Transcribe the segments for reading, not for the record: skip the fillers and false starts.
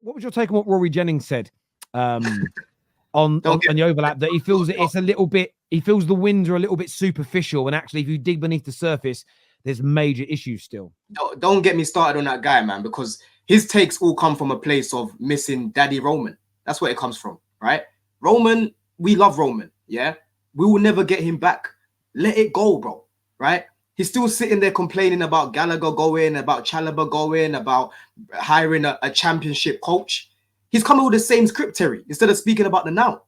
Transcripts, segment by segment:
what was your take on what Rory Jennings said on the overlap? That he feels that it's a little bit. He feels the wins are a little bit superficial, and actually, if you dig beneath the surface, there's major issues still. Don't get me started on that guy, man, because his takes all come from a place of missing Daddy Roman. That's where it comes from, right? Roman, we love Roman, yeah? We will never get him back. Let it go, bro, right? He's still sitting there complaining about Gallagher going, about Chalobah going, about hiring a championship coach. He's coming with the same script, Terry, instead of speaking about the now.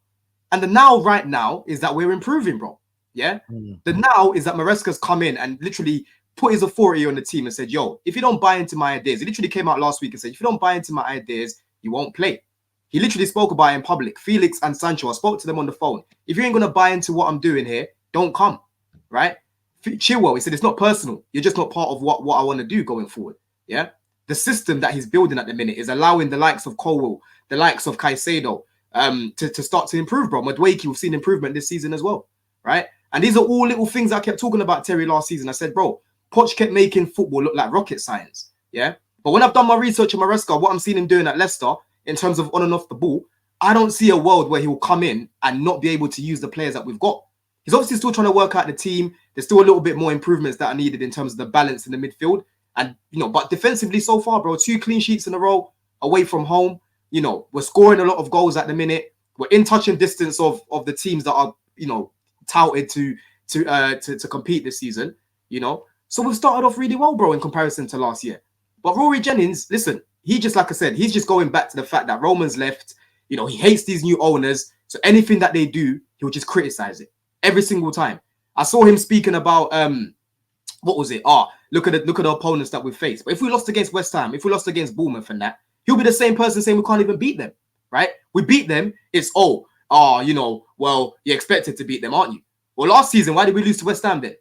And the now right now is that we're improving, bro. Yeah? The now is that Maresca's come in and literally put his authority on the team and said, yo, if you don't buy into my ideas, he literally came out last week and said, if you don't buy into my ideas, you won't play. He literally spoke about it in public. Felix and Sancho, I spoke to them on the phone. If you ain't going to buy into what I'm doing here, don't come, right? Chilwell, he said, it's not personal. You're just not part of what I want to do going forward, yeah? The system that he's building at the minute is allowing the likes of Colwell, the likes of Caicedo, to start to improve, bro. Madueke, we've seen improvement this season as well, right? And these are all little things I kept talking about, Terry, last season. I said, bro, Poch kept making football look like rocket science, yeah? But when I've done my research on Maresca, what I'm seeing him doing at Leicester, in terms of on and off the ball, I don't see a world where he will come in and not be able to use the players that we've got. He's obviously still trying to work out the team. There's still a little bit more improvements that are needed in terms of the balance in the midfield. And, but defensively so far, bro, 2 clean sheets in a row away from home. We're scoring a lot of goals at the minute. We're in touching distance of the teams that are, touted to compete this season, So we've started off really well, bro, in comparison to last year. But Rory Jennings, listen, he just, like I said, he's just going back to the fact that Roman's left. He hates these new owners. So anything that they do, he'll just criticize it every single time. I saw him speaking about, what was it? Look at the opponents that we faced. But if we lost against West Ham, if we lost against Bournemouth and that, he'll be the same person saying we can't even beat them, right? We beat them. It's, well, you're expected to beat them, aren't you? Well, last season, why did we lose to West Ham then?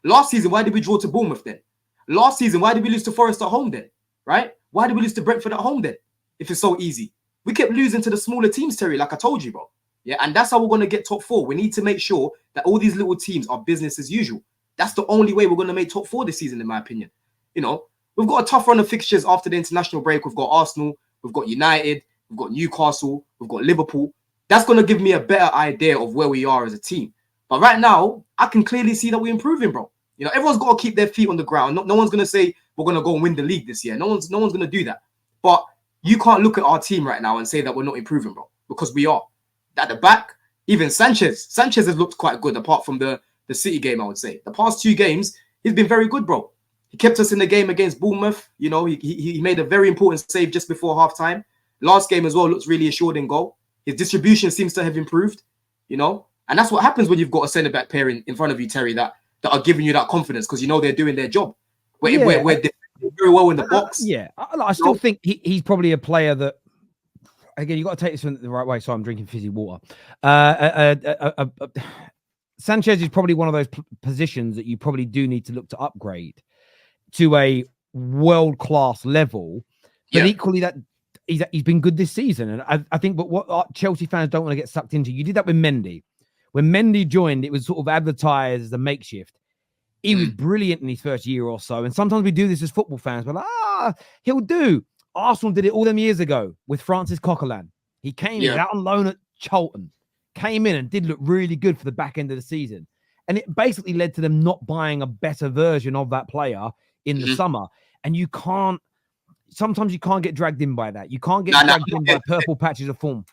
Last season, why did we draw to Bournemouth then? Last season, why did we lose to Forest at home then, right? Why did we lose to Brentford at home then? If it's so easy. We kept losing to the smaller teams, Terry, like I told you, bro. Yeah, and that's how we're going to get top 4. We need to make sure that all these little teams are business as usual. That's the only way we're going to make top 4 this season, in my opinion. We've got a tough run of fixtures after the international break. We've got Arsenal, we've got United, we've got Newcastle, we've got Liverpool. That's going to give me a better idea of where we are as a team. But right now, I can clearly see that we're improving, bro. Everyone's got to keep their feet on the ground. No one's going to say we're going to go and win the league this year. No one's going to do that. But you can't look at our team right now and say that we're not improving, bro, because we are. At the back, even Sanchez has looked quite good, apart from the City game, I would say. The past 2 games, he's been very good, bro. He kept us in the game against Bournemouth. He made a very important save just before halftime. Last game as well looks really assured in goal. His distribution seems to have improved, and that's what happens when you've got a centre-back pair in front of you, Terry, that are giving you that confidence because they're doing their job. We're defending very well in the box. I still think he's probably a player that, again, you got to take this in the right way. So I'm drinking fizzy water. Sanchez is probably one of those positions that you probably do need to look to upgrade to a world-class level. But equally, that he's been good this season. And I think, but what Chelsea fans don't want to get sucked into, you did that with Mendy. When Mendy joined, it was sort of advertised as a makeshift. He was brilliant in his first year or so. And sometimes we do this as football fans. We're like, he'll do. Arsenal did it all them years ago with Francis Coquelin. He came in out on loan at Charlton, came in and did look really good for the back end of the season. And it basically led to them not buying a better version of that player in the summer. And sometimes you can't get dragged in by that. You can't get dragged in by purple patches of form.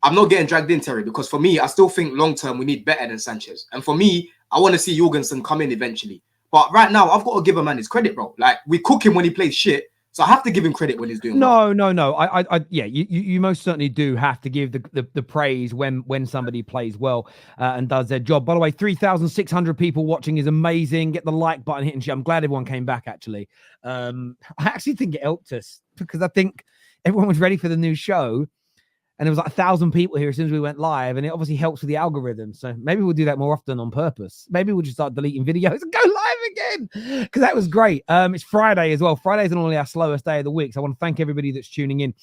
I'm not getting dragged in, Terry, because for me, I still think long-term we need better than Sanchez. And for me, I want to see Jorgensen come in eventually. But right now, I've got to give a man his credit, bro. Like, we cook him when he plays shit. So I have to give him credit when he's doing well. No. You most certainly do have to give the praise when somebody plays well and does their job. By the way, 3,600 people watching is amazing. Get the like button hitting. I'm glad everyone came back, actually. I actually think it helped us because I think everyone was ready for the new show. And there was like 1,000 people here as soon as we went live, and it obviously helps with the algorithm. So maybe we'll do that more often on purpose. Maybe we'll just start deleting videos and go live again because that was great. It's Friday as well. Friday is normally our slowest day of the week. So I want to thank everybody that's tuning in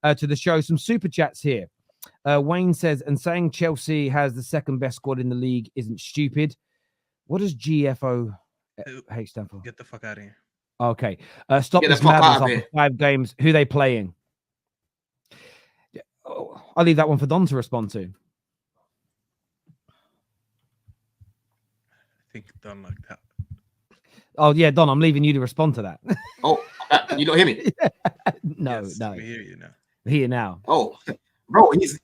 to the show. Some super chats here. Wayne says, and saying Chelsea has the second best squad in the league isn't stupid. What does GFOH stand for? Get the fuck out of here. Okay. Stop this madness after 5 games. Who they playing? I'll leave that one for Don to respond to. I think Don like that. Oh yeah, Don, I'm leaving you to respond to that. Oh, you don't hear me? No, Yes, no. we hear you now. Here now. Oh, bro, like this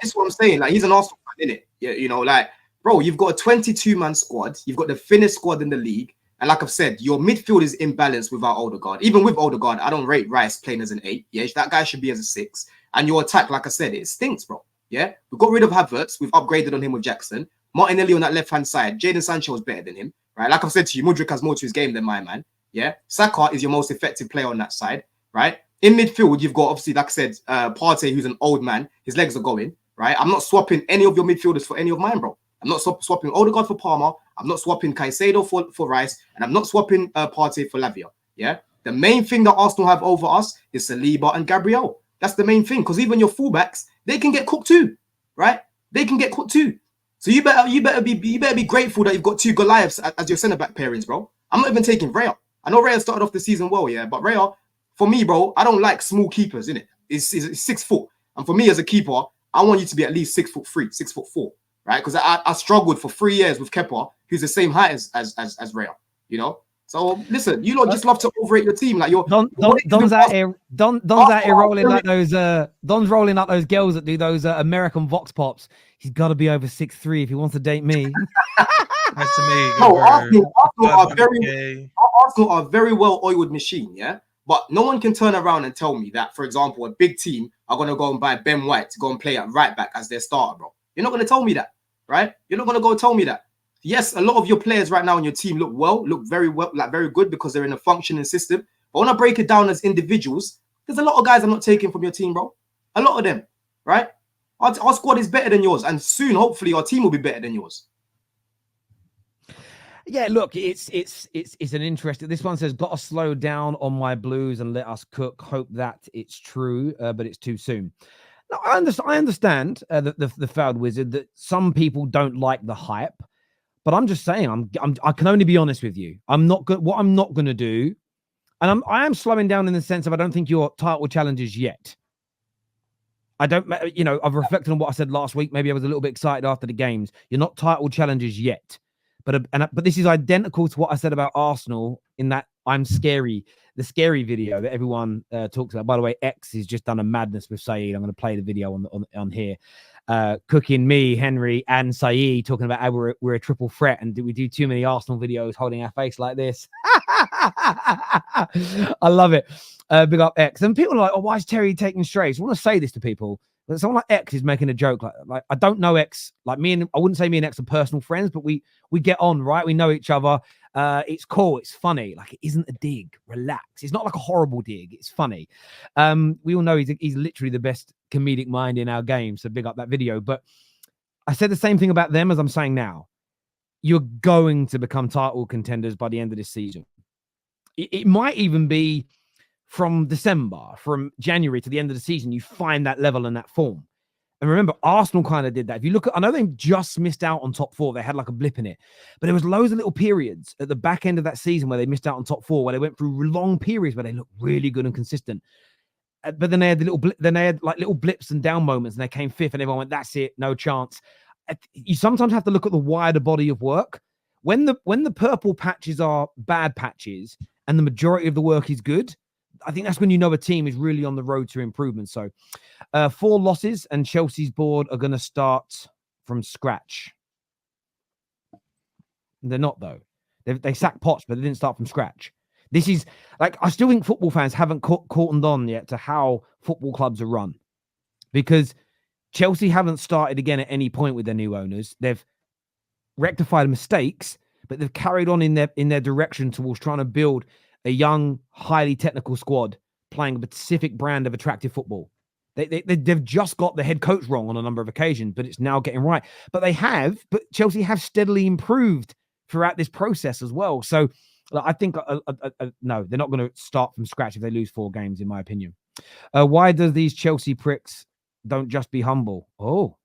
is what I'm saying. Like he's an Arsenal fan, innit? Yeah, you know, like bro, you've got a 22-man squad. You've got the thinnest squad in the league, and like I've said, your midfield is imbalanced without Odegaard. Even with Odegaard, I don't rate Rice playing as an 8. Yeah, that guy should be as a 6. And your attack, like I said, it stinks, bro. Yeah, we got rid of Havertz. We've upgraded on him with Jackson. Martinelli on that left-hand side. Jadon Sancho is better than him, right? Like I've said to you, Mudryk has more to his game than my man. Yeah, Saka is your most effective player on that side, right? In midfield, you've got obviously, like I said, Partey, who's an old man. His legs are going, right? I'm not swapping any of your midfielders for any of mine, bro. I'm not swapping Odegaard for Palmer. I'm not swapping Caicedo for Rice, and I'm not swapping Partey for Lavia. Yeah, the main thing that Arsenal have over us is Saliba and Gabriel. That's the main thing, because even your fullbacks, they can get cooked too, right? They can get cooked too. So you better be grateful that you've got 2 Goliaths as your centre back pairings, bro. I'm not even taking Raya. I know Raya started off the season well, yeah, but Raya, for me, bro, I don't like small keepers, innit? It's 6 foot, and for me as a keeper, I want you to be at least 6'3", 6'4", right? Because I struggled for 3 years with Kepa, who's the same height as Raya, you know. So listen, you lot just love to overrate your team, like Don's out here rolling like those Don's rolling up those girls that do those American Vox Pops. He's got to be over 6'3" if he wants to date me. Nice to meet you. No, Arsenal are very well oiled machine, yeah. But no one can turn around and tell me that, for example, a big team are going to go and buy Ben White to go and play at right back as their starter, bro. You're not going to tell me that, right? You're not going to go tell me that. Yes, a lot of your players right now on your team look very well, like very good because they're in a functioning system. But when I break it down as individuals, there's a lot of guys I'm not taking from your team, bro. A lot of them, right? Our squad is better than yours, and soon, hopefully, our team will be better than yours. Yeah, look, it's an interesting. This one says, "Got to slow down on my Blues and let us cook. Hope that it's true, but it's too soon." No, I understand the fouled wizard that some people don't like the hype, but I'm just saying, I can only be honest with you. I'm not good. What I'm not going to do, and I am slowing down in the sense of I don't think you're title challengers yet. I don't, I've reflected on what I said last week. Maybe I was a little bit excited after the games. You're not title challengers yet. But this is identical to what I said about Arsenal in that I'm scary, the scary video that everyone talks about. By the way, X has just done a madness with Saeed. I'm going to play the video on here. Cooking me, Henry, and Saeed talking about how we're a triple threat, and do we do too many Arsenal videos holding our face like this? I love it. Big up X. And people are like, "Oh, why is Terry taking strays?" I want to say this to people. Someone like X is making a joke. Like I don't know X. Like I wouldn't say me and X are personal friends, but we get on, right? We know each other. It's cool. It's funny. Like it isn't a dig. Relax. It's not like a horrible dig. It's funny. We all know he's literally the best comedic mind in our game. So big up that video. But I said the same thing about them as I'm saying now. You're going to become title contenders by the end of this season. It might even be from December, from January to the end of the season, you find that level and that form. And remember, Arsenal kind of did that. If you look at, I know they just missed out on top 4. They had like a blip in it, but there was loads of little periods at the back end of that season where they missed out on top 4, where they went through long periods where they looked really good and consistent. But then they had little blips and down moments, and they came 5th, and everyone went, "That's it, no chance." You sometimes have to look at the wider body of work. When the purple patches are bad patches and the majority of the work is good, I think that's when you know a team is really on the road to improvement. So 4 losses, and Chelsea's board are going to start from scratch. They're not, though. They sacked Potts, but they didn't start from scratch. This is like, I still think football fans haven't caught on yet to how football clubs are run, because Chelsea haven't started again at any point with their new owners. They've rectified mistakes, but they've carried on in their direction towards trying to build a young, highly technical squad playing a specific brand of attractive football. They've just got the head coach wrong on a number of occasions, but it's now getting right. But Chelsea have steadily improved throughout this process as well. So I think, no, they're not going to start from scratch if they lose 4 games, in my opinion. Why does these Chelsea pricks don't just be humble? Oh.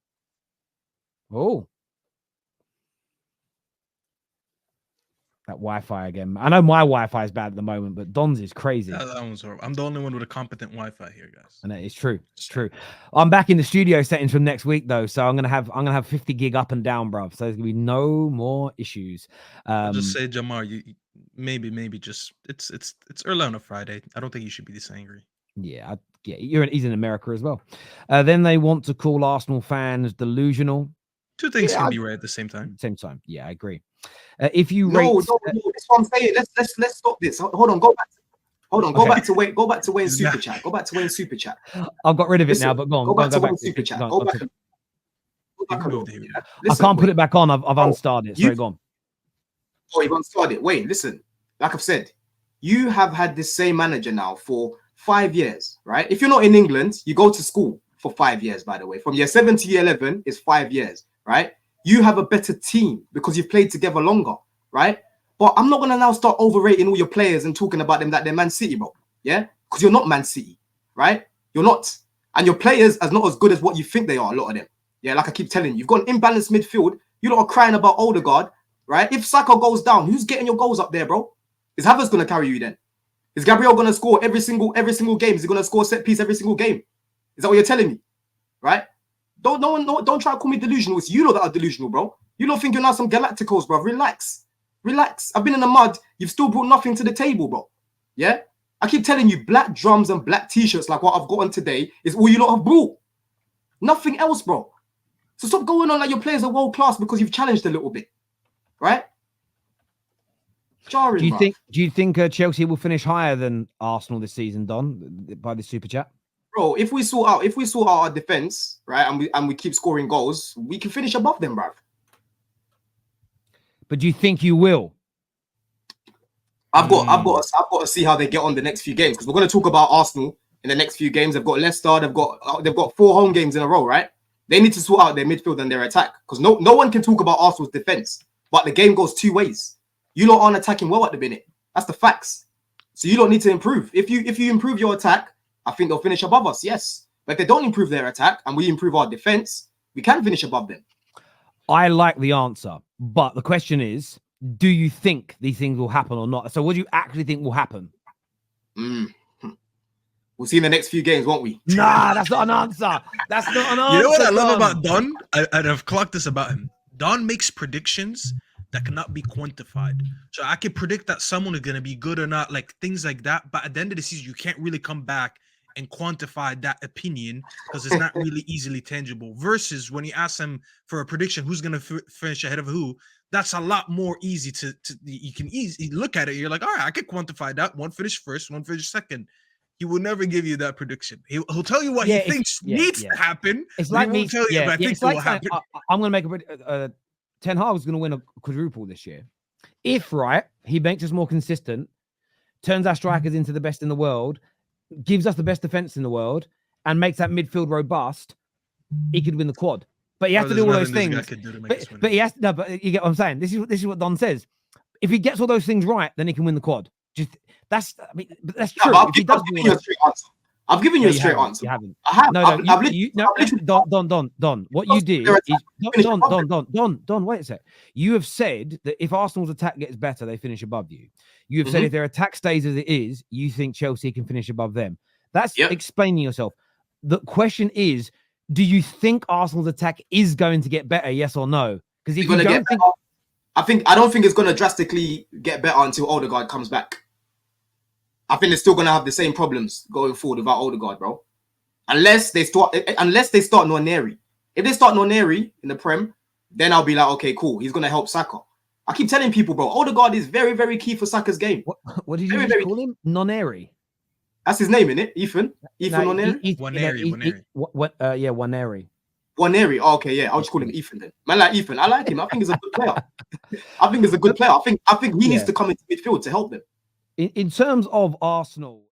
That Wi-Fi again. I know my Wi-Fi is bad at the moment, but Don's is crazy. That one's horrible. I'm the only one with a competent Wi-Fi here, guys. And it's true. It's true. I'm back in the studio settings from next week though, so I'm gonna have 50 gig up and down, bruv. So there's gonna be no more issues. I'll just say, Jamar, you maybe just it's early on a Friday. I don't think you should be this angry. Yeah, he's in America as well. Then they want to call Arsenal fans delusional. Two things can be right at the same time. Same time. Yeah, I agree. If you no, that's what I'm saying. Let's stop this. Hold on, go back. Go back to Wayne Super Chat. Go back to Wayne Super Chat. I've got rid of it now, but go on. Go back to Wayne Super Chat. Go back. I can't put it back on. I've unstarred it. Sorry, go on. Oh, you've unstarred it. Wait, listen. Like I've said, you have had this same manager now for 5 years, right? If you're not in England, you go to school for 5 years, by the way. From year 7 to year 11 is 5 years, right? You have a better team because you've played together longer, right? But I'm not going to now start overrating all your players and talking about them like they're Man City, bro. Yeah? Because you're not Man City, right? You're not. And your players are not as good as what you think they are, a lot of them. Yeah, like I keep telling you. You've got an imbalanced midfield. You lot are crying about Odegaard, right? If Saka goes down, who's getting your goals up there, bro? Is Havertz going to carry you then? Is Gabriel going to score every single game? Is he going to score set piece every single game? Is that what you're telling me? Right? Don't try to call me delusional. It's you lot that are delusional, bro. You don't think you're now some Galacticos, bro. Relax. I've been in the mud. You've still brought nothing to the table, bro. Yeah? I keep telling you, black drums and black t-shirts like what I've got on today is all you lot have brought. Nothing else, bro. So stop going on like your players are world class because you've challenged a little bit. Right? Jarring, do you think Chelsea will finish higher than Arsenal this season, Don, by the Super Chat? Bro, if we sort out our defense, right, and we keep scoring goals, we can finish above them, bruv. But do you think you will? I've got to see how they get on the next few games because we're going to talk about Arsenal in the next few games. They've got Leicester, they've got 4 home games in a row, right? They need to sort out their midfield and their attack because no one can talk about Arsenal's defense, but the game goes 2 ways. You lot aren't attacking well at the minute. That's the facts. So you don't need to improve. If you improve your attack, I think they'll finish above us, yes. But if they don't improve their attack and we improve our defense, we can finish above them. I like the answer, but the question is, do you think these things will happen or not? So what do you actually think will happen? We'll see in the next few games, won't we? Nah, that's not an answer. That's not an answer. You know what I love about Don? I've clocked this about him. Don makes predictions that cannot be quantified. So I can predict that someone is going to be good or not, like things like that. But at the end of the season, you can't really come back and quantify that opinion because it's not really easily tangible. Versus when you ask them for a prediction, who's going to finish ahead of who, that's a lot more easy to you can easily look at it. You're like, all right, I could quantify that. One finish first, one finish second. He will never give you that prediction. He'll tell you what he thinks needs to happen. It's like me. Tell you I think will happen. I'm going to make Ten Hag's going to win a quadruple this year. If he makes us more consistent, turns our strikers into the best in the world, gives us the best defense in the world, and makes that midfield robust, he could win the quad. But he has to do all those things. But he has to. But you get what I'm saying. This is what Don says. If he gets all those things right, then he can win the quad. That's true. I've given you a straight answer. I've given you a straight answer. You haven't. I have. Don. What you did is Don. Wait a sec. You have said that if Arsenal's attack gets better, they finish above you. You have said if their attack stays as it is, you think Chelsea can finish above them. That's explaining yourself. The question is, do you think Arsenal's attack is going to get better? Yes or no? Because if you don't think, I don't think it's going to drastically get better until Odegaard comes back. I think they're still going to have the same problems going forward without Odegaard, bro. Unless they start Nwaneri. If they start Nwaneri in the Prem, then I'll be like, okay, cool. He's going to help Saka. I keep telling people, bro, Odegaard is very, very key for Saka's game. What did you call him? Nwaneri. That's his name, innit? Ethan Nwaneri? Nwaneri. Nwaneri. Nwaneri. Oh, okay, yeah. I'll just call him Ethan then. Man, like Ethan. I like him. I think he's a good player. I think he needs to come into midfield to help them. In terms of Arsenal,